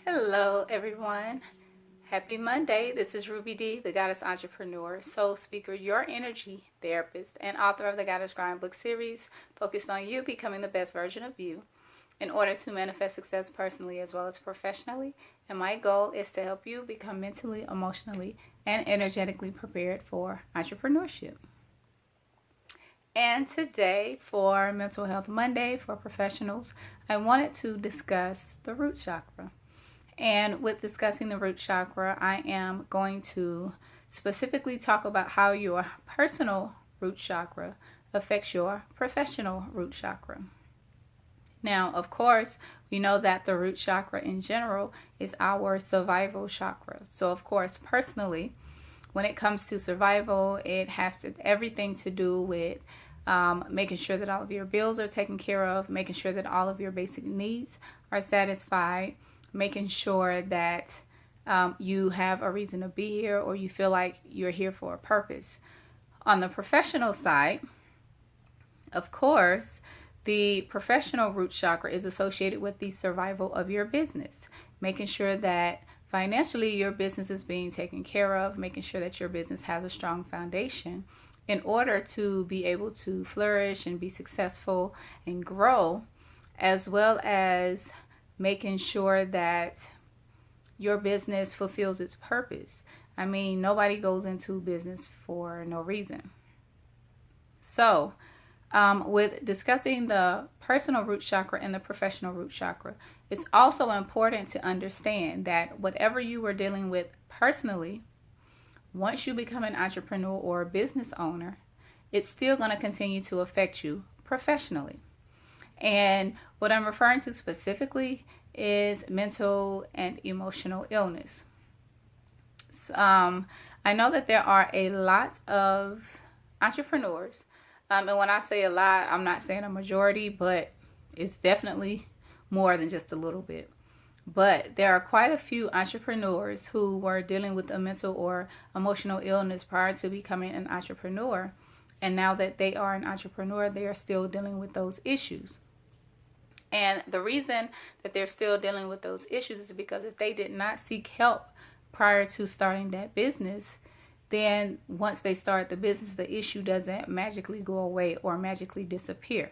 Hello, everyone. Happy Monday. This is Ruby D, the Goddess Entrepreneur, Soul Speaker, your energy therapist, and author of the Goddess Grind book series focused on you becoming the best version of you in order to manifest success personally as well as professionally. And my goal is to help you become mentally, emotionally, and energetically prepared for entrepreneurship. And today, for Mental Health Monday for professionals, I wanted to discuss the root chakra. And with discussing the root chakra, I am going to specifically talk about how your personal root chakra affects your professional root chakra. Now, of course, we know that the root chakra in general is our survival chakra. So, of course, personally, when it comes to survival, it has everything to do with making sure that all of your bills are taken care of, making sure that all of your basic needs are satisfied, making sure that you have a reason to be here or you feel like you're here for a purpose. On the professional side, of course, the professional root chakra is associated with the survival of your business, making sure that financially your business is being taken care of, making sure that your business has a strong foundation in order to be able to flourish and be successful and grow, as well as making sure that your business fulfills its purpose. I mean, nobody goes into business for no reason. So, with discussing the personal root chakra and the professional root chakra, it's also important to understand that whatever you are dealing with personally, once you become an entrepreneur or a business owner, it's still going to continue to affect you professionally. And what I'm referring to specifically is mental and emotional illness. I know that there are a lot of entrepreneurs, and when I say a lot, I'm not saying a majority, but it's definitely more than just a little bit. But there are quite a few entrepreneurs who were dealing with a mental or emotional illness prior to becoming an entrepreneur. And now that they are an entrepreneur, they are still dealing with those issues. And the reason that they're still dealing with those issues is because if they did not seek help prior to starting that business, then once they start the business, the issue doesn't magically go away or magically disappear.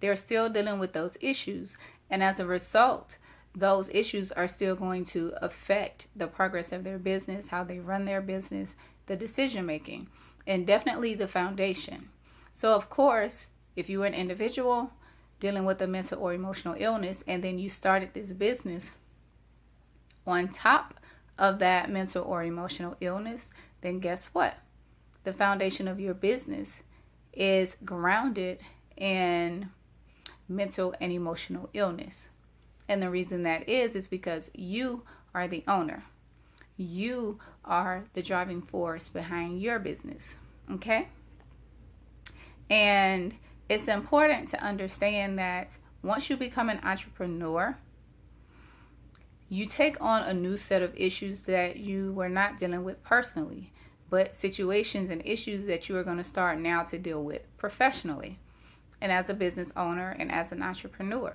They're still dealing with those issues. And as a result, those issues are still going to affect the progress of their business, how they run their business, the decision making, and definitely the foundation. So, of course, if you were an individual dealing with a mental or emotional illness and then you started this business on top of that mental or emotional illness, then guess what? The foundation of your business is grounded in mental and emotional illness. And the reason that is because you are the owner. You are the driving force behind your business. Okay? And it's important to understand that once you become an entrepreneur, you take on a new set of issues that you were not dealing with personally, but situations and issues that you are going to start now to deal with professionally and as a business owner and as an entrepreneur.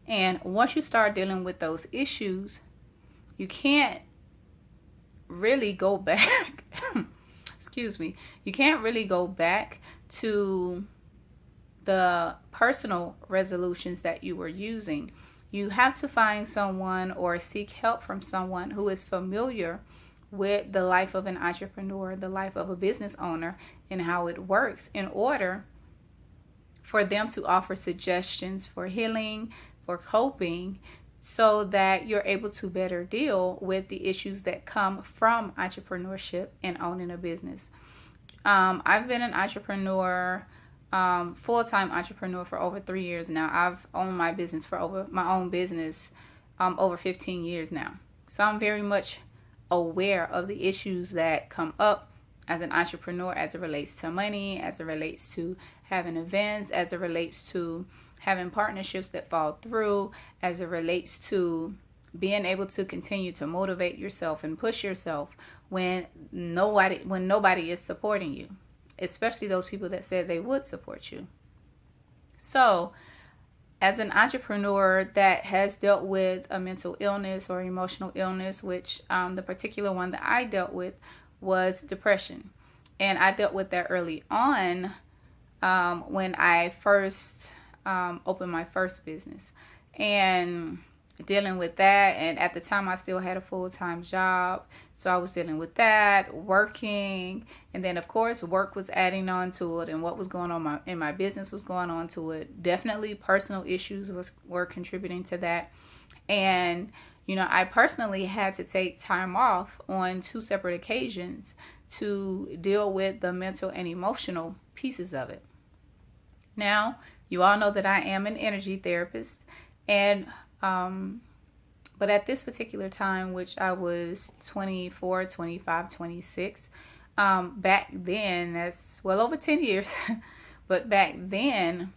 And once you start dealing with those issues, you can't really go back. Excuse me. You can't really go back to the personal resolutions that you were using. You have to find someone or seek help from someone who is familiar with the life of an entrepreneur, the life of a business owner, and how it works in order for them to offer suggestions for healing, for coping, so that you're able to better deal with the issues that come from entrepreneurship and owning a business. I've been an entrepreneur, full-time entrepreneur for over 3 years now. I've owned my business my own business over 15 years now. So I'm very much aware of the issues that come up as an entrepreneur as it relates to money, as it relates to having events, as it relates to having partnerships that fall through, as it relates to being able to continue to motivate yourself and push yourself when nobody is supporting you, especially those people that said they would support you. So as an entrepreneur that has dealt with a mental illness or emotional illness, which the particular one that I dealt with was depression. And I dealt with that early on when I first opened my first business. And dealing with that, and at the time I still had a full-time job, so I was dealing with that, working, and then of course work was adding on to it, and what was going on in my business was going on to it. Definitely personal issues were contributing to that. And I personally had to take time off on 2 separate occasions to deal with the mental and emotional pieces of it. Now, you all know that I am an energy therapist, and but at this particular time, which I was 24, 25, 26, back then, that's well over 10 years, but back then,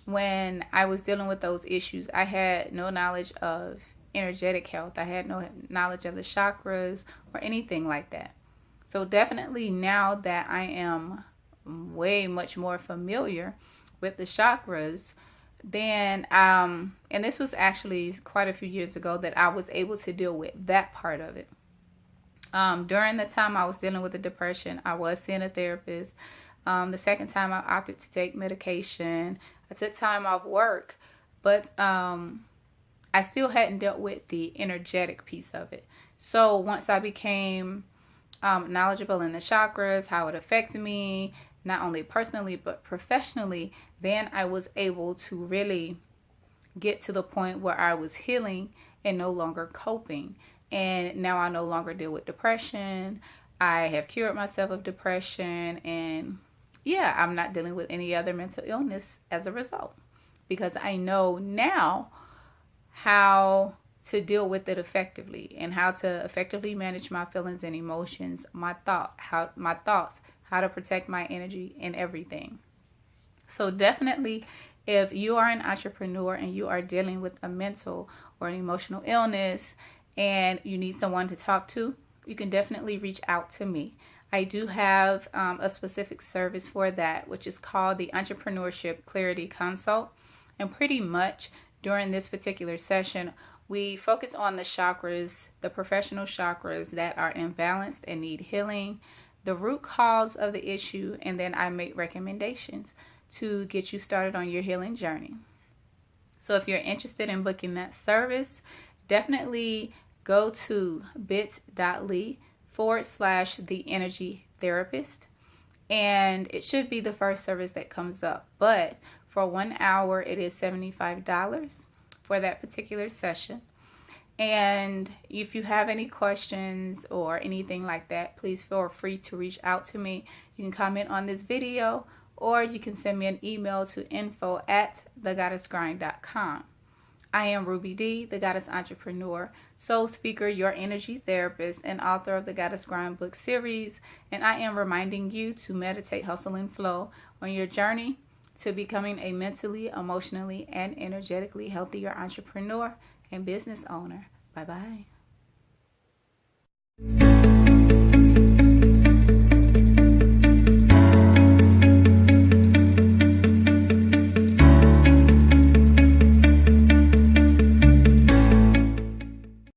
when I was dealing with those issues, I had no knowledge of energetic health. I had no knowledge of the chakras or anything like that. So definitely now that I am way much more familiar with the chakras, then and this was actually quite a few years ago that I was able to deal with that part of it. During the time I was dealing with the depression, I was seeing a therapist. The second time I opted to take medication. I took time off work, but I still hadn't dealt with the energetic piece of it. So once I became knowledgeable in the chakras, how it affects me, not only personally but professionally, then I was able to really get to the point where I was healing and no longer coping. And now I no longer deal with depression. I have cured myself of depression, and yeah, I'm not dealing with any other mental illness as a result, because I know now how to deal with it effectively and how to effectively manage my feelings and emotions, my thoughts, how to protect my energy and everything. So definitely, if you are an entrepreneur and you are dealing with a mental or an emotional illness and you need someone to talk to, you can definitely reach out to me. I do have a specific service for that, which is called the Entrepreneurship Clarity Consult. And pretty much during this particular session, we focus on the chakras, the professional chakras that are imbalanced and need healing, the root cause of the issue, and then I make recommendations to get you started on your healing journey. So if you're interested in booking that service, definitely go to bit.ly/the energy therapist, and it should be the first service that comes up. But for 1 hour, it is $75 for that particular session. And if you have any questions or anything like that, please feel free to reach out to me. You can comment on this video, or you can send me an email to info@thegoddessgrind.com. I am Ruby D, the Goddess Entrepreneur, soul speaker, your energy therapist, and author of the Goddess Grind book series. And I am reminding you to meditate, hustle, and flow on your journey to becoming a mentally, emotionally, and energetically healthier entrepreneur and business owner. Bye-bye.